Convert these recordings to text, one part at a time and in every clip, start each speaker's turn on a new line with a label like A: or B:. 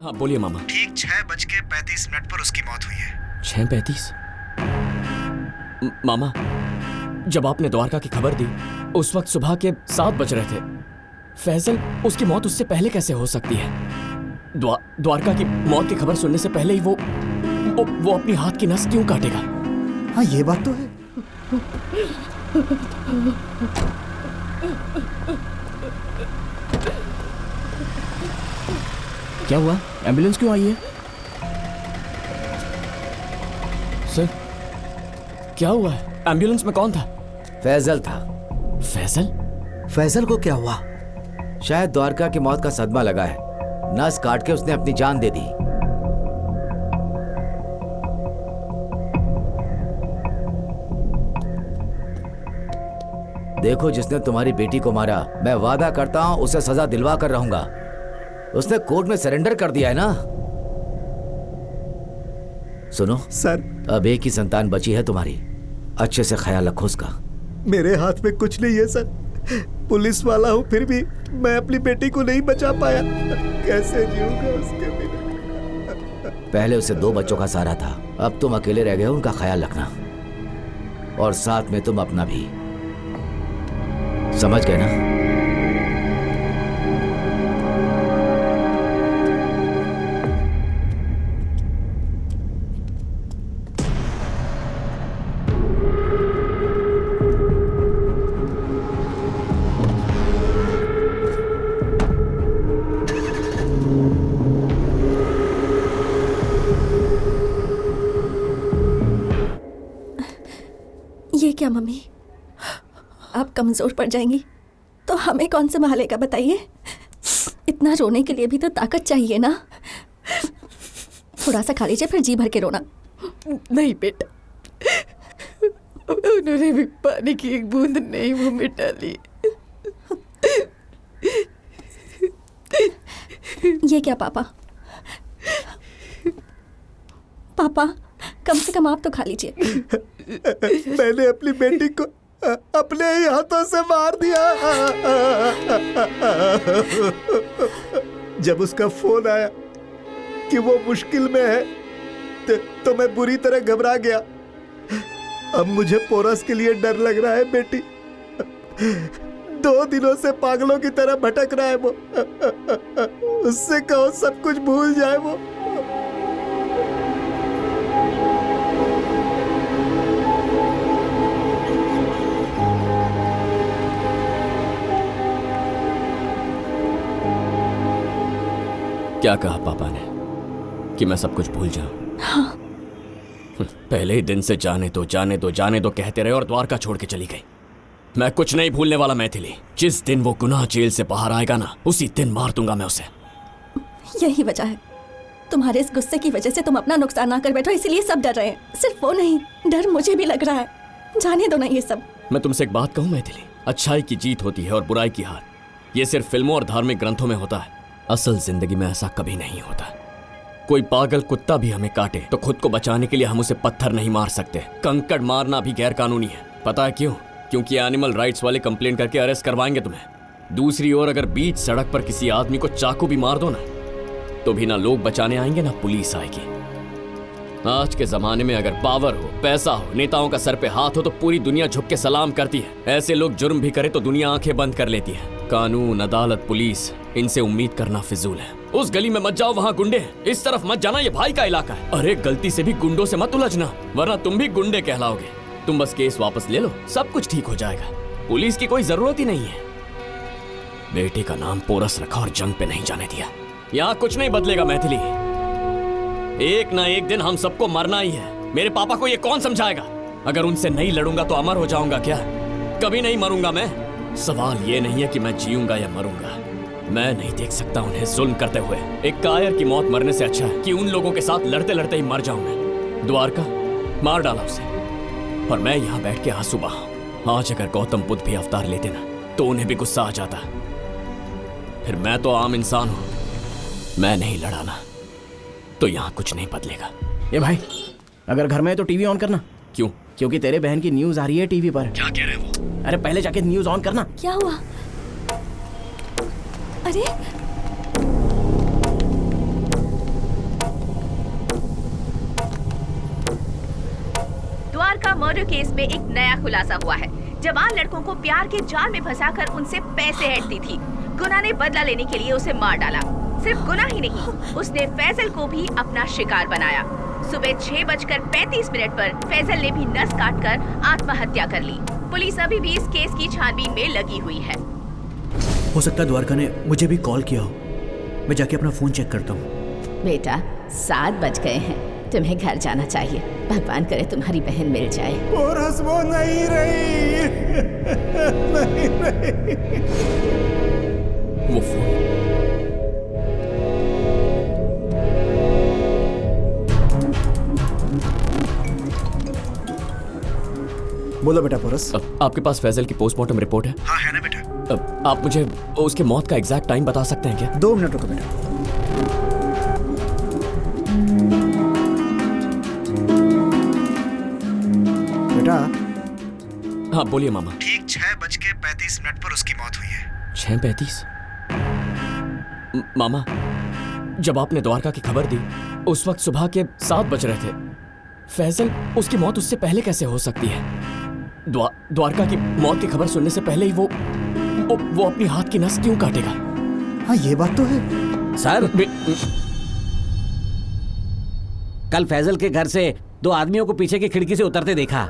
A: हाँ बोलिए मामा।
B: ठीक 6:35 पर उसकी मौत हुई है।
A: 6:35? मामा, जब आपने द्वारका की खबर दी उस वक्त सुबह के 7 बज रहे थे। फैजल, उसकी मौत उससे पहले कैसे हो सकती है? द्वारका की मौत की खबर सुनने से पहले ही वो अपनी हाथ की नस क्यों काटेगा?
B: हाँ, ये बात तो है।
C: क्या हुआ? एम्बुलेंस क्यों आई है?
A: सर, क्या हुआ है? एम्बुलेंस में कौन था?
D: फैजल था।
A: फैजल?
B: फैजल को क्या हुआ?
D: शायद द्वारका की मौत का सदमा लगा है। नस काट के उसने अपनी जान दे दी। देखो, जिसने तुम्हारी बेटी को मारा, मैं वादा करता हूं उसे सजा दिलवा कर रहूंगा। उसने कोर्ट में सरेंडर कर दिया है ना। सुनो
B: सर,
D: अब एक ही संतान बची है तुम्हारी। अच्छे से ख्याल रखो उसका।
B: मेरे हाथ में कुछ नहीं है सर। पुलिस वाला हूँ, फिर भी मैं अपनी बेटी को नहीं बचा पाया। कैसे जीऊंगा उसके बिना?
D: पहले उसे 2 बच्चों का सहारा था, अब तुम अकेले रह गए हो। उनका ख्याल रखना, और साथ में तुम अपना भी। समझ गए ना?
E: ये क्या मम्मी, आप कमजोर पड़ जाएंगी तो हमें कौन संभालेगा बताइए? इतना रोने के लिए भी तो ताकत चाहिए ना। थोड़ा सा खा लीजिए, फिर जी भर के रोना।
F: नहीं बेटा, उन्होंने भी पानी की एक बूंद नहीं मुंह में डाली।
E: ये क्या पापा? पापा, कम से कम आप तो खा लीजिए।
B: मैंने अपनी बेटी को अपने ही हाथों से मार दिया। जब उसका फोन आया कि वो मुश्किल में है तो मैं बुरी तरह घबरा गया। अब मुझे पोरस के लिए डर लग रहा है। बेटी 2 दिनों से पागलों की तरह भटक रहा है वो। उससे कहो सब कुछ भूल जाए वो।
A: क्या कहा पापा ने कि मैं सब कुछ भूल जाऊं?
E: हाँ।
A: पहले ही दिन से जाने दो कहते रहे और द्वारका छोड़ के चली गई। मैं कुछ नहीं भूलने वाला मैथिली। जिस दिन वो गुनाह जेल से बाहर आएगा ना, उसी दिन मार दूंगा मैं उसे।
E: यही वजह है, तुम्हारे इस गुस्से की वजह से तुम अपना नुकसान ना कर बैठो, इसीलिए सब डर रहे हैं। सिर्फ वो नहीं, डर मुझे भी लग रहा है। जाने दो ना ये सब।
A: मैं तुमसे एक बात कहूं मैथिली, अच्छाई की जीत होती है और बुराई की हार। ये सिर्फ फिल्मों और धार्मिक ग्रंथों में होता है, असल जिंदगी में ऐसा कभी नहीं होता। कोई पागल कुत्ता भी हमें काटे तो खुद को बचाने के लिए हम उसे पत्थर नहीं मार सकते। कंकड़ मारना भी गैर कानूनी है। पता है क्यों? क्योंकि एनिमल राइट्स वाले कंप्लेन करके अरेस्ट करवाएंगे तुम्हें। दूसरी ओर अगर बीच सड़क पर किसी आदमी को चाकू भी मार दो ना, तो भी ना लोग बचाने आएंगे ना पुलिस आएगी। आज के जमाने में अगर पावर हो, पैसा हो, नेताओं का सर पे हाथ हो तो पूरी दुनिया झुक के सलाम करती है। ऐसे लोग जुर्म भी करे तो दुनिया आंखें बंद कर लेती है। कानून, अदालत, पुलिस, इनसे उम्मीद करना फिजूल है। उस गली में मत जाओ, वहाँ गुंडे हैं। इस तरफ मत जाना, ये भाई का इलाका है। अरे गलती से भी गुंडों से मत उलझना, वरना तुम भी गुंडे कहलाओगे। तुम बस केस वापस ले लो, सब कुछ ठीक हो जाएगा। पुलिस की कोई जरूरत ही नहीं है। बेटे का नाम पोरस रखा और जंग पे नहीं जाने दिया। यहाँ कुछ नहीं बदलेगा मैथिली। एक ना एक दिन हम सबको मरना ही है। मेरे पापा को ये कौन समझाएगा? अगर उनसे नहीं लड़ूंगा तो अमर हो जाऊंगा क्या? कभी नहीं मरूंगा मैं। सवाल ये नहीं है कि मैं जीऊंगा या मरूंगा। मैं नहीं देख सकता उन्हें जुल्म करते हुए। एक कायर की मौत मरने से अच्छा है कि उन लोगों के साथ लड़ते लड़ते ही मर जाऊं मैं। द्वारका मार डाला उसे और मैं यहाँ बैठ के आंसू बहा। आज अगर गौतम बुद्ध भी अवतार लेते ना, तो उन्हें भी गुस्सा आ जाता। फिर मैं तो आम इंसान हूं, मैं नहीं लड़ाना तो यहाँ कुछ नहीं बदलेगा।
C: ये भाई, अगर घर में है तो टीवी ऑन करना।
A: क्यों?
C: क्योंकि तेरे बहन की न्यूज आ रही है टीवी पर।
A: क्या कह रहे हो?
C: अरे पहले जाके न्यूज ऑन करना।
E: क्या हुआ? अरे
G: पोर्टफोलियो केस में एक नया खुलासा हुआ है। जवान लड़कों को प्यार के जाल में फंसाकर उनसे पैसे ऐंठती थी। गुना ने बदला लेने के लिए उसे मार डाला। सिर्फ गुना ही नहीं, उसने फैजल को भी अपना शिकार बनाया। सुबह 6:35 पर फैजल ने भी नस काटकर आत्महत्या कर ली। पुलिस अभी भी इस केस की छानबीन में लगी हुई है।
H: हो सकता है द्वारका ने मुझे भी कॉल किया हो। मैं जाके अपना फोन चेक करता हूँ।
I: बेटा 7 बज गए हैं, तुम्हें घर जाना चाहिए। भगवान करे तुम्हारी बहन मिल जाए।
B: पोरस वो नहीं रही। नहीं रही।
A: वो फोन
B: बोलो बेटा पोरस।
A: आपके पास फैजल की पोस्टमार्टम रिपोर्ट है?
H: हाँ है ना बेटा।
A: आप मुझे उसके मौत का एग्जैक्ट टाइम बता सकते हैं क्या?
B: 2 मिनट रुको बेटा। बेटा
A: हाँ बोलिए मामा।
H: ठीक 6:35 पर उसकी मौत हुई है।
A: 6:35? मामा, जब आपने द्वारका की खबर दी उस वक्त सुबह के 7 बज रहे थे। फैजल, उसकी मौत उससे पहले कैसे हो सकती है? द्वारका की मौत की खबर सुनने से पहले ही वो अपनी हाथ की नस क्यों काटेगा?
B: हाँ ये बात तो है।
J: सर, कल फैजल के घर से 2 आदमियों को पीछे की खिड़की से उतरते देखा।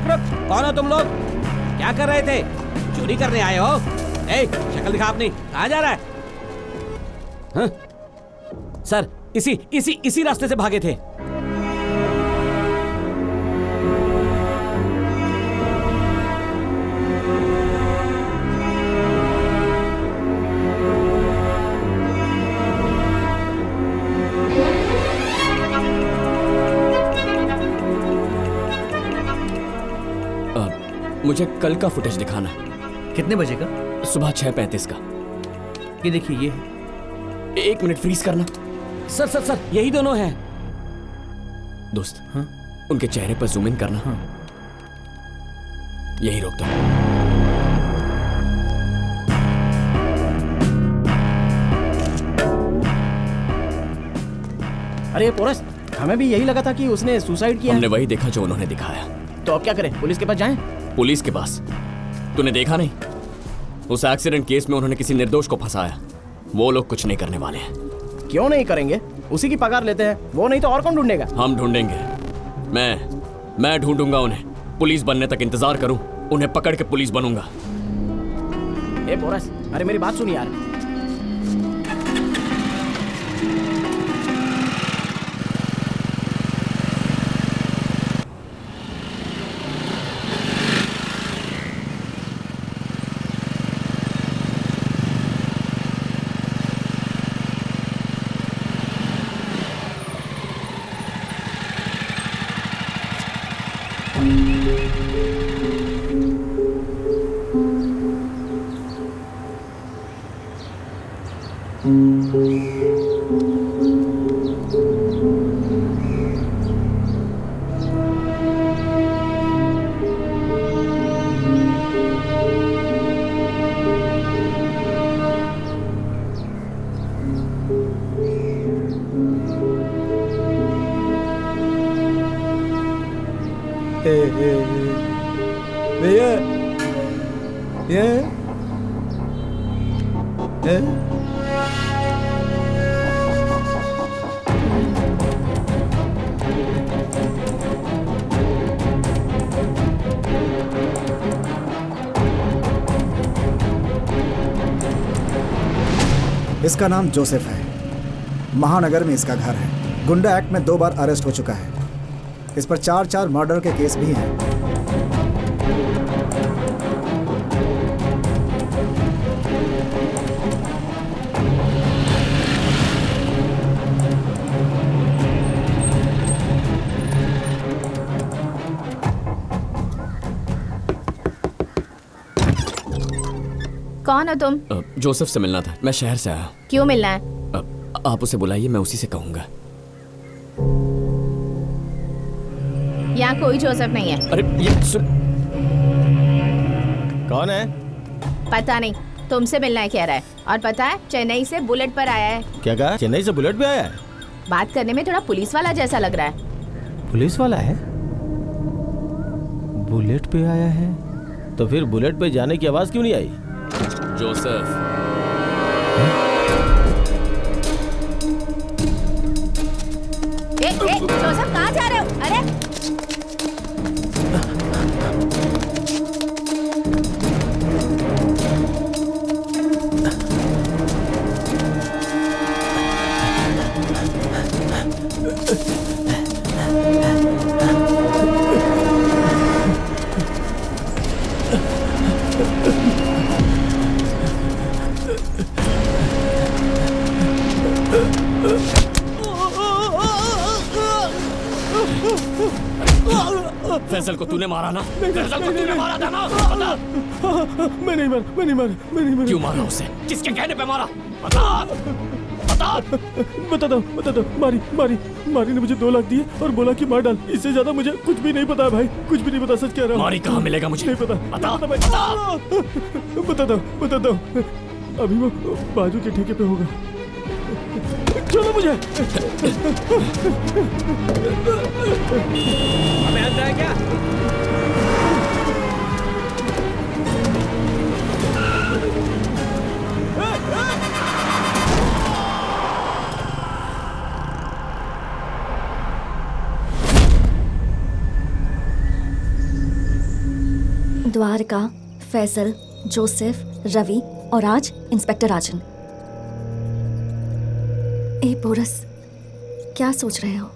J: रुक, कौन हो तुम लोग? क्या कर रहे थे? चोरी करने आए हो? शक्ल दिखा अपनी। कहाँ जा रहा है? हाँ? सर, इसी रास्ते से भागे थे।
A: मुझे कल का फुटेज दिखाना।
H: कितने बजे का?
A: सुबह 6:35 का।
H: ये देखिए, ये है।
A: 1 मिनट फ्रीज करना।
J: सर, यही दोनों हैं।
A: दोस्त,
H: हाँ?
A: उनके चेहरे पर जूम इन करना।
H: हाँ।
A: यही रोक दो।
C: अरे पोरस, हमें भी यही लगा था कि उसने सुसाइड किया।
A: हमने वही देखा जो उन्होंने दिखाया।
C: तो अब क्या करें? पुलिस के पास जाएं?
A: पुलिस के पास? तूने देखा नहीं? उस एक्सीडेंट केस में उन्होंने किसी निर्दोष को फंसाया। वो लोग कुछ नहीं करने वाले हैं।
C: क्यों नहीं करेंगे? उसी की पगार लेते हैं। वो नहीं तो और कौन ढूंढेगा?
A: हम ढूंढेंगे। मैं ढूंढूंगा उन्हें। पुलिस बनने तक इंतजार करूं, उन्हें पकड़ के पुलिस बनूंगा।
C: ए पोरस, अरे मेरी बात सुन यार।
K: इसका नाम जोसेफ है। महानगर में इसका घर है। गुंडा एक्ट में 2 बार अरेस्ट हो चुका है। इस पर 4 मर्डर के केस भी हैं।
I: कौन हो तुम?
A: जोसेफ से मिलना था। मैं शहर से आया।
I: क्यों मिलना है?
A: आप उसे बुलाइए, मैं उसी से कहूंगा।
I: यहाँ कोई जोसेफ नहीं है।
A: अरे ये सुन।
C: कौन है?
I: पता नहीं, तुमसे मिलना है कह रहा है। और पता है चेन्नई से बुलेट पर आया है।
C: क्या कहा? चेन्नई से बुलेट पे आया है?
I: बात करने में थोड़ा पुलिस वाला जैसा लग रहा है।
C: पुलिस वाला है? बुलेट पे आया है तो फिर बुलेट पे जाने की आवाज क्यों नहीं आई?
A: जोसेफ।
I: जोसेफ कहाँ जा रहे हो? अरे
A: फैसल को तूने मारा ना? फैसल को तूने मारा था ना? बता।
C: मैं नहीं मारा।
A: क्यों मारा उसे? किसके कहने पे मारा? बता।
C: बता दो। मारी ने मुझे 2 लाख दिए और बोला कि मार डाल। इससे ज्यादा मुझे कुछ भी नहीं पता है भाई, कुछ भी नहीं पता। सच कह रहा हूँ।
A: मारी कहाँ मिलेगा मुझे?
C: नहीं पता। बता दो। अभी वो बाजू के ठेके पे होगा। चलो मुझे।
J: हमें अंदर है क्या?
E: द्वारका, फैसल, जोसेफ, रवि और आज इंस्पेक्टर राजन। ए बोरस, क्या सोच रहे हो?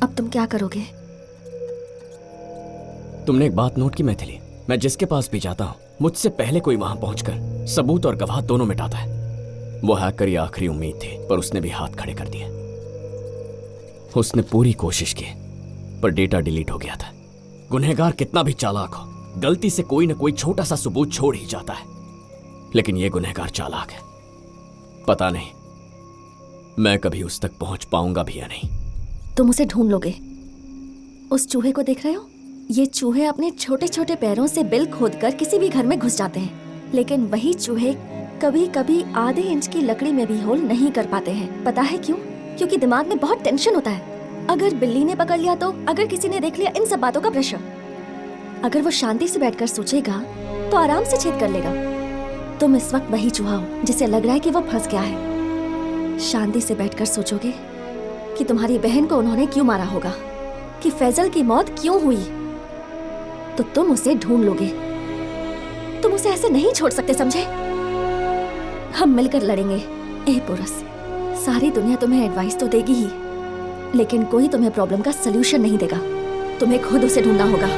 E: अब तुम क्या करोगे?
A: तुमने एक बात नोट की मैथिली? मैं जिसके पास भी जाता हूँ मुझसे पहले कोई वहां पहुंचकर सबूत और गवाह दोनों मिटाता है। वो हैकर की आखिरी उम्मीद थी, पर उसने भी हाथ खड़े कर दिए। उसने पूरी कोशिश की पर डेटा डिलीट हो गया था। गुनहगार कितना भी चालाक हो, गलती से कोई न कोई छोटा सा सबूत छोड़ ही जाता है। लेकिन यह गुनहगार चालाक है। पता नहीं मैं कभी उस तक पहुंच पाऊंगा भी या नहीं।
E: तुम उसे ढूंढ लोगे। उस चूहे को देख रहे हो? ये चूहे अपने छोटे छोटे पैरों से बिल खोदकर किसी भी घर में घुस जाते हैं, लेकिन वही चूहे कभी कभी आधे इंच की लकड़ी में भी होल नहीं कर पाते हैं। पता है क्यों? क्योंकि दिमाग में बहुत टेंशन होता है। अगर बिल्ली ने पकड़ लिया तो, अगर किसी ने देख लिया, इन सब बातों का प्रेशर। अगर वो शांति से बैठकर सोचेगा तो आराम से छेद कर लेगा। तुम इस वक्त वही चूहा हो जिसे लग रहा है कि वो फंस गया है। शांति से बैठकर सोचोगे कि तुम्हारी बहन को उन्होंने क्यों मारा होगा, कि फैजल की मौत क्यों हुई, तो तुम उसे ढूंढ लोगे। तुम उसे ऐसे नहीं छोड़ सकते, समझे? हम मिलकर लड़ेंगे। ए पुरस, सारी दुनिया तुम्हें एडवाइस तो देगी ही, लेकिन कोई तुम्हें प्रॉब्लम का सलूशन नहीं देगा। तुम्हें खुद उसे ढूंढना होगा।